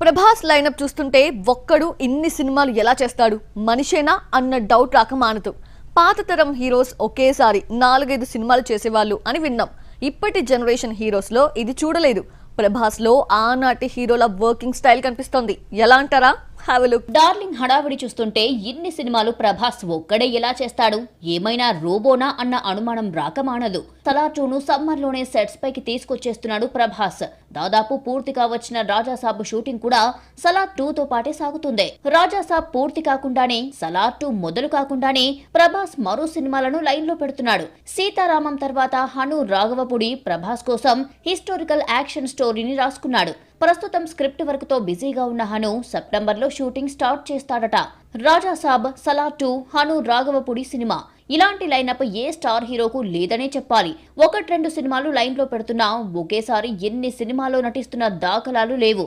Prabhas lineup చూస్తుంటే ఒక్కడు ఇన్ని సినిమాలు ఎలా చేస్తాడు మనిషేనా అన్న డౌట్ రాక మానదు. పాత తరం హీరోస్ ఒకేసారి 4-5 సినిమాలు చేసేవాళ్ళు అని విన్నాం. ఇప్పటి జనరేషన్ హీరోస్ లో ఇది చూడలేదు. ప్రభాస్ లో ఆనాటి హీరోల వర్కింగ్ స్టైల్ కనిపిస్తోంది. ఎలా అంటారా? Have a look. డార్లింగ్ హడావిడి చూస్తుంటే ఇన్ని సినిమాలు ప్రభాస్ ఒక్కడే ఎలా చేస్తాడు, ఏమైనా రోబోనా అన్న అనుమానం రాకమానదు. సలార్ 2ను సమ్మర్ లోనే సెట్స్ పైకి తీసుకొచ్చేస్తున్నాడు ప్రభాస్. దాదాపు పూర్తిగా వచ్చిన రాజాసాబ్ షూటింగ్ కూడా సలార్ 2తో పాటే సాగుతుంది. రాజాసాబ్ పూర్తి కాకుండానే, సలార్ 2 మొదలు కాకుండానే ప్రభాస్ మరో సినిమాలను లైన్ లో పెడుతున్నాడు. సీతారామం తర్వాత హను రాఘవపుడి ప్రభాస్ కోసం హిస్టారికల్ యాక్షన్ స్టోరీని రాసుకున్నాడు. ప్రస్తుతం స్క్రిప్ట్ వర్క్ తో బిజీగా ఉన్న హను సెప్టెంబర్ లో షూటింగ్ స్టార్ట్ చేస్తాడట. రాజాసాబ్, సలార్ 2, హను రాఘవపుడి సినిమా ఇలాంటి లైనప్ ఏ స్టార్ హీరోకు లేదనే చెప్పాలి. 1-2 సినిమాలు లైన్ లో పెడుతున్నా ఒకేసారి ఎన్ని సినిమాలో నటిస్తున్న దాఖలాలు లేవు.